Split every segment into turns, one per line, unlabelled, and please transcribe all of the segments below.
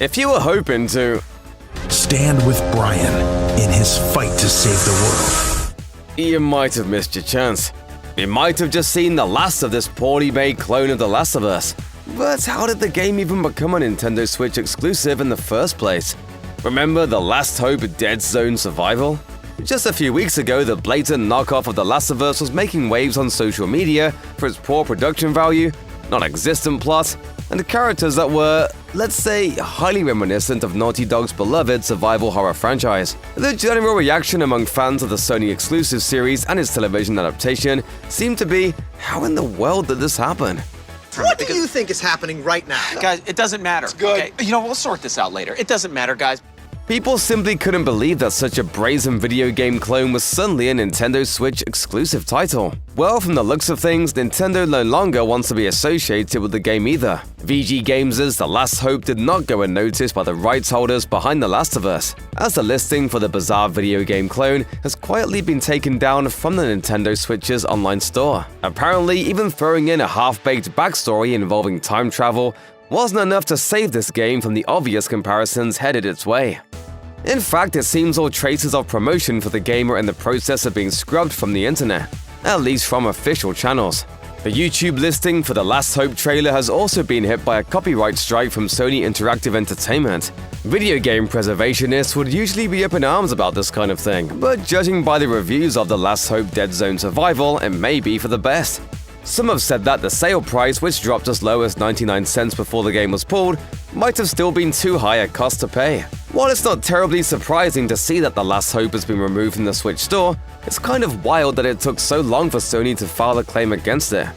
If you were hoping to
stand with Brian in his fight to save the world,
you might have missed your chance. You might have just seen the last of this poorly made clone of The Last of Us. But how did the game even become a Nintendo Switch exclusive in the first place? Remember The Last Hope Dead Zone Survival? Just a few weeks ago, the blatant knockoff of The Last of Us was making waves on social media for its poor production value, non-existent plot, and characters that were, let's say, highly reminiscent of Naughty Dog's beloved survival horror franchise. The general reaction among fans of the Sony exclusive series and its television adaptation seemed to be, how in the world did this happen?
What do you think is happening right now?
Guys, it doesn't matter.
It's good.
Okay? You know, we'll sort this out later. It doesn't matter, guys.
People simply couldn't believe that such a brazen video game clone was suddenly a Nintendo Switch exclusive title. Well, from the looks of things, Nintendo no longer wants to be associated with the game either. VG Games' The Last Hope did not go unnoticed by the rights holders behind The Last of Us, as the listing for the bizarre video game clone has quietly been taken down from the Nintendo Switch's online store. Apparently, even throwing in a half-baked backstory involving time travel wasn't enough to save this game from the obvious comparisons headed its way. In fact, it seems all traces of promotion for the game are in the process of being scrubbed from the internet, at least from official channels. The YouTube listing for the Last Hope trailer has also been hit by a copyright strike from Sony Interactive Entertainment. Video game preservationists would usually be up in arms about this kind of thing, but judging by the reviews of the Last Hope Dead Zone Survival, it may be for the best. Some have said that the sale price, which dropped as low as 99 cents before the game was pulled, might have still been too high a cost to pay. While it's not terribly surprising to see that The Last Hope has been removed from the Switch store, it's kind of wild that it took so long for Sony to file a claim against it.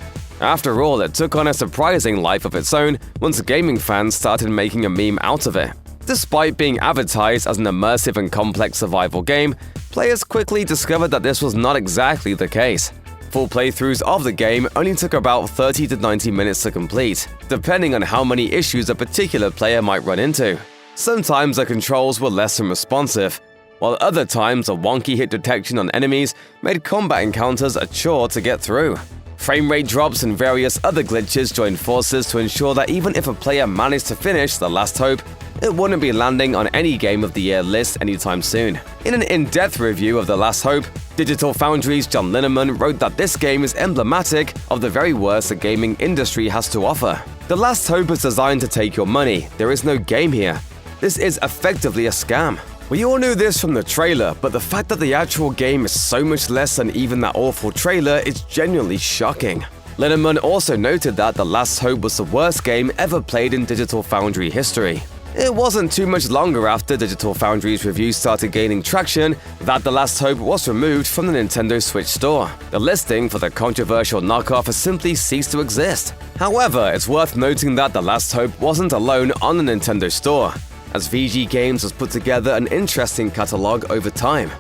After all, it took on a surprising life of its own once gaming fans started making a meme out of it. Despite being advertised as an immersive and complex survival game, players quickly discovered that this was not exactly the case. Full playthroughs of the game only took about 30 to 90 minutes to complete, depending on how many issues a particular player might run into. Sometimes the controls were less than responsive, while other times a wonky hit detection on enemies made combat encounters a chore to get through. Frame rate drops and various other glitches joined forces to ensure that even if a player managed to finish The Last Hope, it wouldn't be landing on any Game of the Year list anytime soon. In an in-depth review of The Last Hope, Digital Foundry's John Lineman wrote that this game is emblematic of the very worst the gaming industry has to offer. The Last Hope is designed to take your money. There is no game here. This is effectively a scam. We all knew this from the trailer, but the fact that the actual game is so much less than even that awful trailer is genuinely shocking. Lineman also noted that The Last Hope was the worst game ever played in Digital Foundry history. It wasn't too much longer after Digital Foundry's reviews started gaining traction that The Last Hope was removed from the Nintendo Switch store. The listing for the controversial knockoff has simply ceased to exist. However, it's worth noting that The Last Hope wasn't alone on the Nintendo store, as VG Games has put together an interesting catalog over time.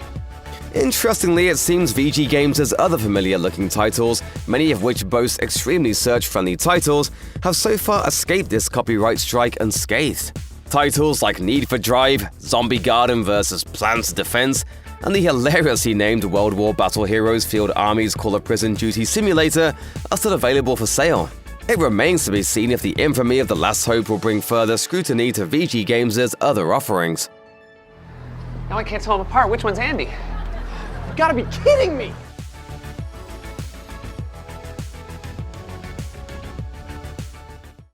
Interestingly, it seems VG Games' other familiar-looking titles, many of which boast extremely search-friendly titles, have so far escaped this copyright strike unscathed. Titles like Need for Drive, Zombie Garden vs. Plants Defense, and the hilariously named World War Battle Heroes Field Armies Call of Prison Duty Simulator are still available for sale. It remains to be seen if the infamy of The Last Hope will bring further scrutiny to VG Games' other offerings.
Now I can't tell them apart. Which one's Andy?
You gotta be kidding me!